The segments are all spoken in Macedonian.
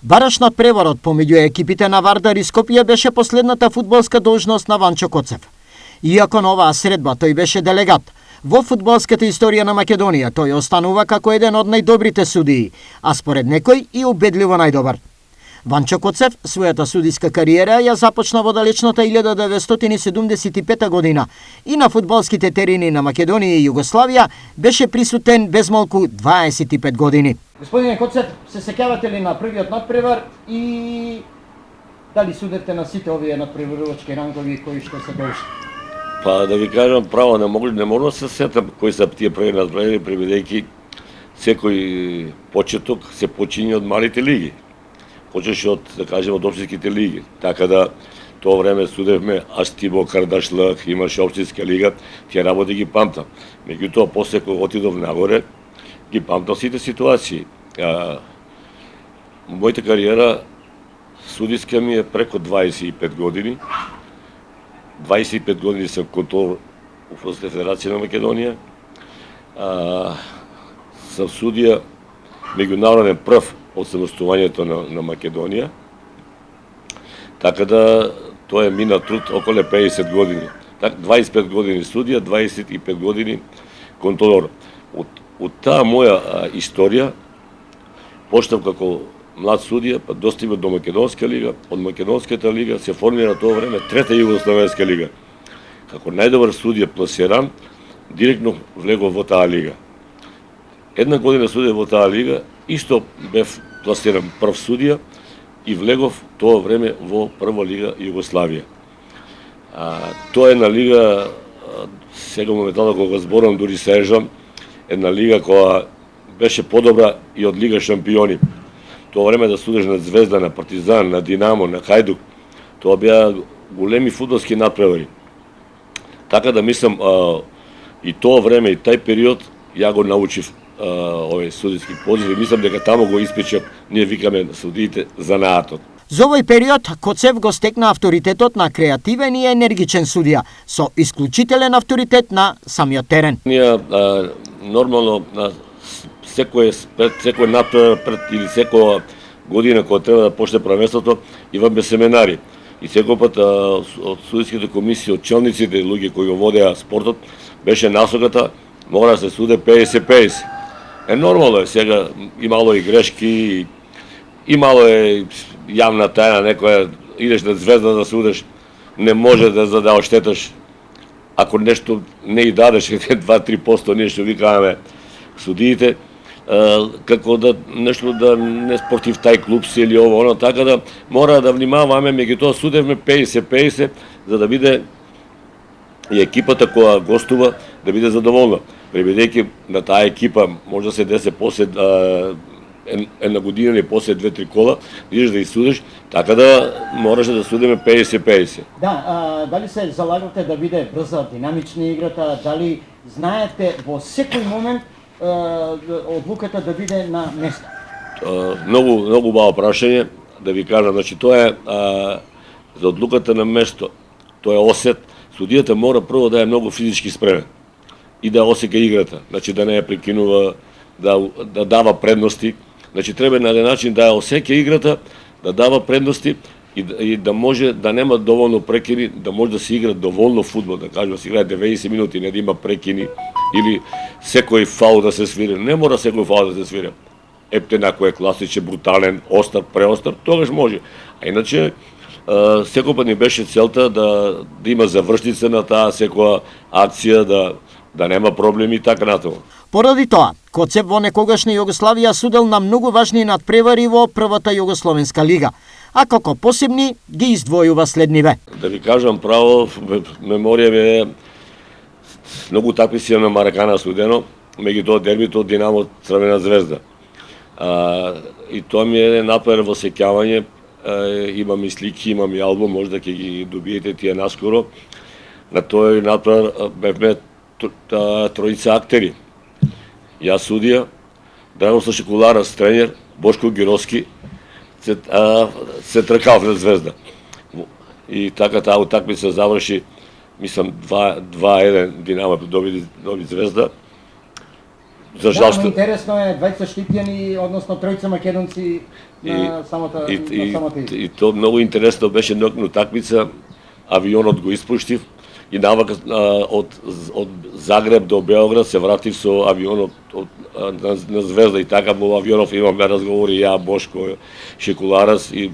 Бараш надпреварот помеѓу екипите на Вардар и Скопје беше последната фудбалска должност на Ванчо Коцев. Иако на оваа средба тој беше делегат, во фудбалската историја на Македонија тој останува како еден од најдобрите судии, а според некој и убедливо најдобар. Ванчо Коцев својата судиска кариера ја започна во далечната 1975 година и на фудбалските терени на Македонија и Југославија беше присутен безмалку 25 години. Господине Коцев, се сеќавате ли на првиот надпревар и дали судете на сите овие надпреварувачки рангови кои што се должни? Па да ви кажам право, не можам да се сетам кои се тие први надпревари, бидејќи секој почеток се почиња од малите лиги. Почеше од, да кажем, од општинските лиги. Така да, тоа време судевме Астибо, Кардашлак, имаше општинска лига, тие работи ги памтам. Меѓутоа, после кога отидов нагоре, ги памтам сите ситуации. Мојата кариера судиска ми е преко 25 години. 25 години сум контролор у Фудбалска федерација на Македонија. Сам судија меѓународен прв од самостојувањето на Македонија. Така да, тоа е мина труд околу 50 години. 25 години судија, 25 години контролор. Од таа моја историја, почнав како млад судија, па достигнав до Македонска лига, од Македонската лига се формира тоа време трета Југословенска лига. Како најдобар судија пласиран, директно влегов во таа лига. Една година судија во таа лига, исто бев пласиран прв судија и влегов тоа време во прва лига Југославија. Тоа е една лига, сега моментално кога зборам, дури сежам, една лига која беше подобра и од Лига шампиони. Тоа време да судиш на Звезда, на Партизан, на Динамо, на Хајдук, тоа беа големи фудбалски надпревари. Така да мислам, и тоа време, и тај период, ја го научив овој судиски позив и мислам дека таму го испечав, ние викаме судиите занаатот. За овој период Коцев го стекна авторитетот на креативен и енергичен судија, со исклучителен авторитет на самиот терен. Ние нормално секој надпревар или секоја година кога треба да почне првенството, имаме семинари. И секој пат од судиските комисии, од челниците, луѓе кои го водеа спортот, беше насоката, мора да се суде 50-50. Нормално е, сега имало и грешки, имало е јавна тајна, некоја идеш на Звезда да судеш, не може да оштеташ. Ако нешто не и дадеш 2-3%, ние што викаваме судиите, како да нешто да не спортив тај клуб си или ово, оно, така да мора да внимаваме, меѓутоа судевме 50-50, за да биде и екипата која гостува да биде задоволна. Бидејќи на таа екипа може да се десе после една година или после 2-3 кола, идеш да судиш, така да мораше да судиме 50-50. Да, дали се залагате да биде брза, динамична играта, дали знаете во секој момент одлуката да биде на место? Многу убаво прашање, да ви кажам, значи тоа е за одлуката на место, тоа е осет. Судијата мора прво да е многу физички спремен и да осеќа играта, значи да не ја прекинува, да дава предности, значи треба на еден начин да ја осеќа играта, да дава предности и да може да нема доволно прекини, да може да се игра доволно фудбал, да кажува се играе 90 минути, не да има прекини или секој фаул да се свири. Не мора секој фаул да се свири. Ептен ако е класичен, брутален, остар, преостар, тогаш може. А иначе секој пат ни беше целта да има завршница на таа секоја акција, да нема проблеми и така натаму. Поради тоа, Коцев во некогашна Југославија судел на многу важни надпревари во првата Југословенска лига, а како посебни ги издвојува следниве. Да ви кажам право, меморија ми е многу такмици на Маракана судено, меѓутоа дербито од Динамо Црвена Звезда. И тоа ми е надпревар во сеќавање, имам и слики, имам и албум, може да ќе ги добиете тие наскоро. На тој надпревар бевме тројица актери. Јас судија, Драгослав Шекуларов тренер, Бошко Гировски се тркав на Звезда. И така таа утакмица заврши, мислам 2-1 Динамо доби Звезда. за Да, жал но интересно е, двајца Штипјани, односно тројца македонци на самата и то многу интересно беше на такмица, авионот го испуштив и навака од Загреб до Београд се вратив со авионот на Звезда и така во авионов имаме разговори ја, Бошко, Шекуларас и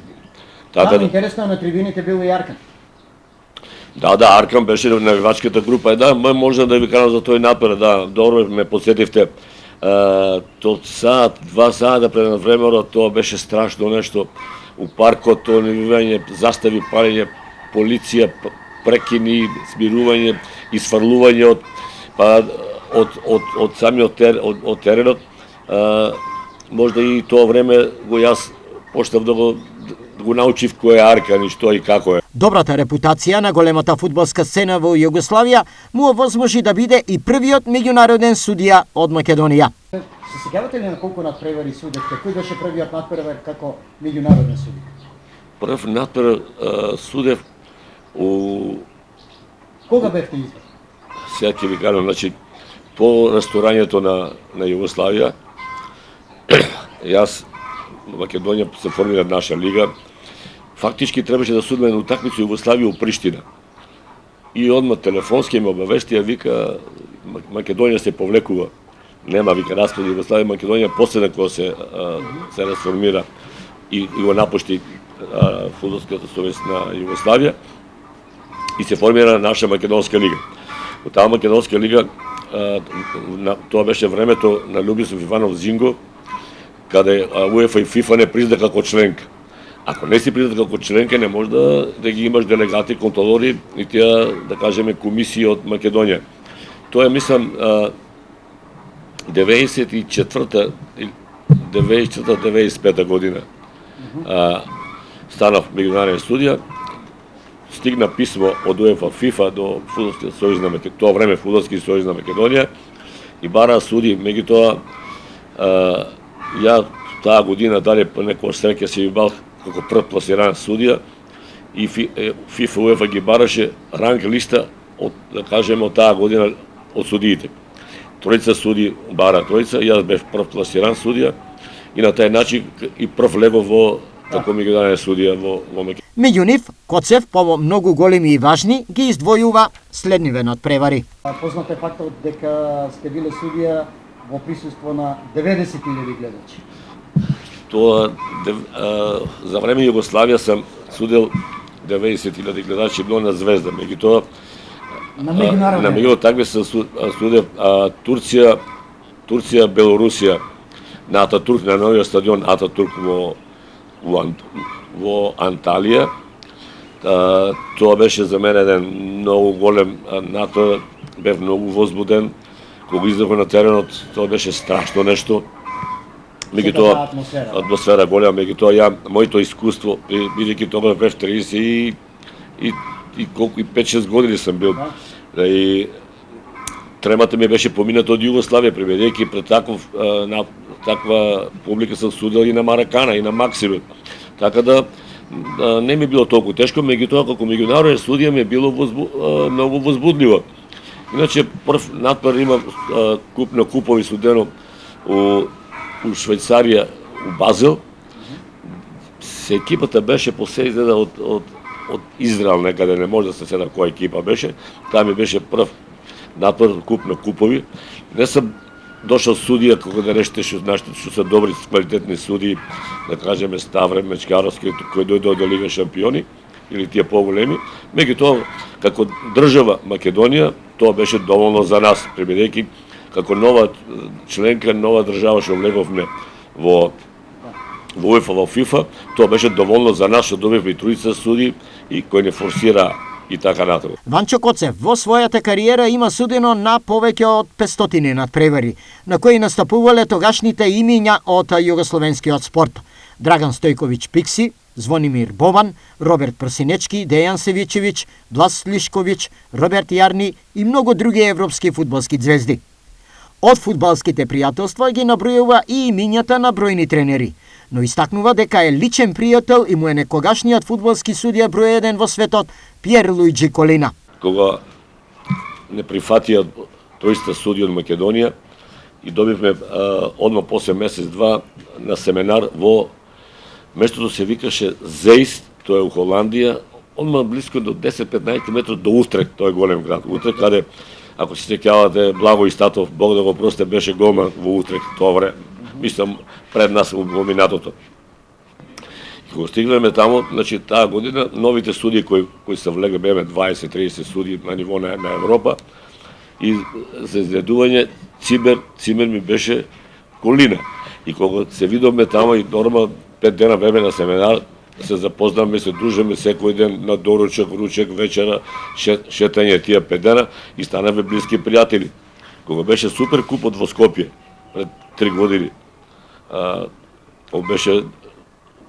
така. Да, интересно на трибините бил и Аркан. Да, Аркан беше на навивачката група. Да, може да ви кажам за тој напер, да, добро ме подсетивте. Тоа саат, 2 сата пред времерот, тоа беше страшно нешто. У паркот, тоа навивање, застави палење, полиција, прекини, смирување, исфрлување од самиот теренот. Можда и тоа време го јас почнав да го научив кој е Аркан и што и како е. Добрата репутација на големата фудбалска сцена во Југославија му овозможи да биде и првиот меѓународен судија од Македонија. Се сеќавате ли на колку надпревари судевте? Кој беше првиот надпревар како меѓународен судија? Прв надпревар судев у... Кога бевте избран? Сега ќе ви кажам, значи, по ресторањето на Југославија, јас, Македонија се формира наша лига, фактички требаше да судиме на утакмицу Југославија у Приштина. И одма телефонски ме обавестија, вика, Македонија се повлекува. Нема, вика, распад Југославија, Македонија последна која се расформира и го напушти фудбалската совест на Југославија и се формира наша Македонска лига. Во таа Македонска лига, тоа беше времето на Љубисов Иванов Зинго, каде УЕФА и ФИФА не призна како членка. Ако не си признат како членка, не може да ги имаш делегати, контролори, и тие, да кажеме, комисии од Македонија. Тоа е, мислам, 94-95 година. Станав меѓународен судија, стигна писмо од УЕФА, ФИФА до Фудбалскиот сојуз на Македонија, тоа време Фудбалски сојуз на Македонија, и бара суди. Меѓутоа, ја таа година, дали по некоја среќа си бил како прв пласиран судија, и ФИФА УЕФА ги бараше ранг листа од, да кажеме, од таа година од судиите. Тројца суди бара тројца, јас бев прв пласиран судија и на тај начин и прв легов во како меѓународен судија во Македонија. Меѓу нив, Коцев, по многу големи и важни, ги издвојува следниве надпревари. Познат е фактот дека сте биле судија во присуство на 90.000 гледачи. Тоа, за време Југославија сам судел 90.000 гледачи, било на Звезда. Меѓутоа, на меѓународен такмица судев Турција, Белорусија, на Ататурк, на новиот стадион Ататурк во Анталија. Тоа беше за мене еден многу голем натпревар, бев многу возбуден. Кога излезов на теренот, тоа беше страшно нешто. Меѓутоа, атмосфера голема, меѓутоа моето искуство, бидејќи тогаш бев 30 и 5-6 години сам бил. И тремата ми беше помината од Југославија, бидејќи пред таква публика сам судел и на Маракана, и на Максимир. Така да не ми било толку тешко, меѓутоа како меѓународен судија ми било многу возбудливо. Иначе прв надпревар има куп на купови судено у Швајцарија, у Базел. Се екипата беше по се изгледа од Израел некаде, не може да се седа која екипа беше. Таа ми беше прв надпревар куп на купови. Не сам дошол судија како да решите што се добри, квалитетни судии, да кажеме Ставре Мечкаровски, кој дојде од Лига шампиони, или тие поголеми. Меѓутоа, како држава Македонија, тоа беше доволно за нас, бидејќи како нова членка, нова држава што влеговме во УЕФА, во ФИФА, тоа беше доволно за нас што добивме тројца суди и кој не форсира и така натаму. Ванчо Коцев во својата кариера има судено на повеќе од 500 надпревари, на кои настапувале тогашните имиња од југословенскиот спорт: Драган Стојковиќ Пикси, Звонимир Бобан, Роберт Прсинечки, Дејан Севичевиќ, Блас Лишковиќ, Роберт Јарни и многу други европски фудбалски звезди. Од фудбалските пријателства ги набројува и имињата на бројни тренери, но истакнува дека е личен пријател и му е некогашниот фудбалски судија број 1 во светот Пиер Луиджи Колина. Кога не прифатија тојста судија од Македонија и добивме одма после месец-два на семинар во местото се викаше Зеист, тоа е у Холандија, одма близко до 10-15 метри до Утрек, тоа е голем град. Утрек, каде, ако се сеќавате, Благој Статов, Бог да го прости, беше голман во Утрек тоа време. Мислам, пред нас во минатото. И кога стигнеме тамо, значи таа година, новите судии кои се влегле, беме 20-30 судии на ниво на Европа, и за изгледување Цимер ми беше Колина. И кога се видовме тамо и норма 5 дена беме на семинар, се запознаме, се дружиме секој ден на доручак, ручек, вечера, шетање тие 5 дена и станаме блиски пријатели. Кога беше Супер купот во Скопје пред 3 години, беше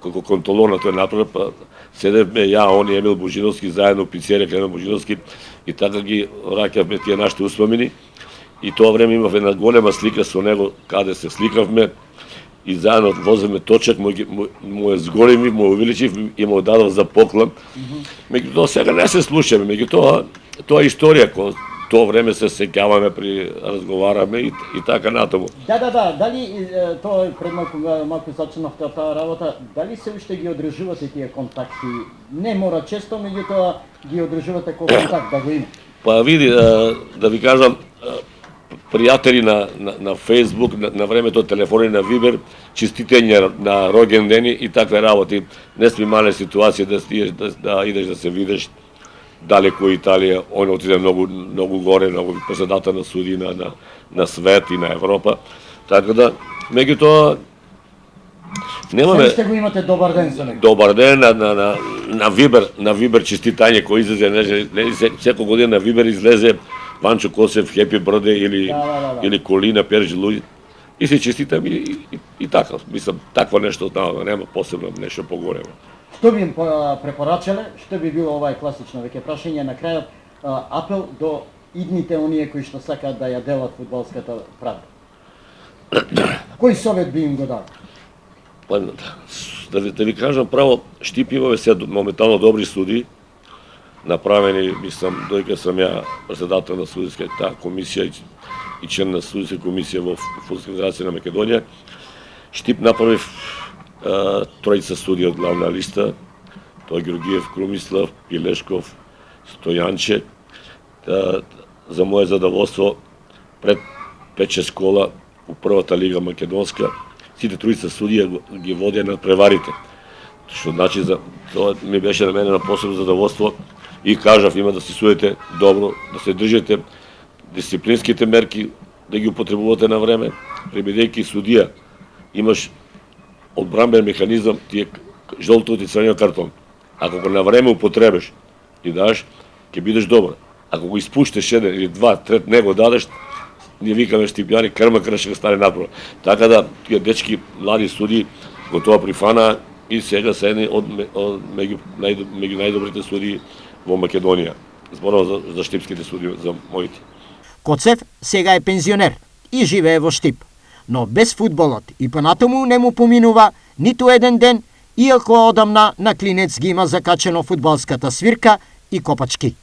како контролор на тој направ, па седевме ја, он и Емил Божиновски заедно пицерија Клемент Божиновски и така ги враќавме тие нашите успомени. И тоа време имав една голема слика со него каде се сликавме и заедно воземе точак, му зголемив, му увеличив и му дадов за поклон. Меѓутоа сега не се слушаме, меѓутоа тоа е историја, тоа време се сеќаваме, разговараме и така натаму. Да, дали тоа пред малку зачнавте таа работа, дали се уште ги одржувате тие контакти? Не мора често, меѓутоа ги одржувате кој контакт да го има? Па види, да ви кажам, пријатели на Facebook, на времето телефони на Вибер, честитење на роѓен дени и такви работи. Не сме имале ситуација да идеш да се видиш далеко Италија, он отиде многу горе, многу председател на суди на свет и на Европа. Така да, меѓутоа немаме. Ще го имате добар ден за него. Добар ден на Вибер честитање кој излезе секој година на Вибер излезе Ванчо Коцев, Хепи Брде или Колина, Пержи Луѓи. И се честитам и така. Мислам, такво нешто, нема посебно нешто поголемо. Што би им препорачале, што би било овај класично веќе прашање на крајот, апел до идните оние кои што сакаат да ја делат фудбалската правда? Кој совет би им го дал? Па, да ви кажам право, Штип имаме се моментално добри судии, направени, мислам, дојка сам ја председател на судиската комисија и член на судиска комисија во Фудбалска федерација на Македонија. Штип направи тројца судии од главна листа, тоа Георгиев, Крумислав, Пилешков, Стојанче. За моје задоволство, пред 5-6 кола у првата лига македонска, сите тројца судија ги водеа над преварите. Што значи, тоа ми беше на мене на посебно задоволство и кажав, има да се судите добро, да се држите дисциплинските мерки, да ги употребувате на време, бидејќи судија имаш одбранбен механизам, ти е жолтот и црвениот картон. Ако го на време употребиш и даш, ќе бидеш добар. Ако го испуштиш еден или два, трет, не го дадеш, ние викаме Штипјани, крма ќе стане направо. Така да, тие дечки, млади судии, го тоа прифана и сега се едни меѓу најдобрите судии во Македонија. Зборувам за штипските судии, за моите. Коцев сега е пензионер и живее во Штип, но без фудбалот и понатаму не му поминува ниту еден ден, иако одамна на клинец ги има закачено фудбалската свирка и копачки.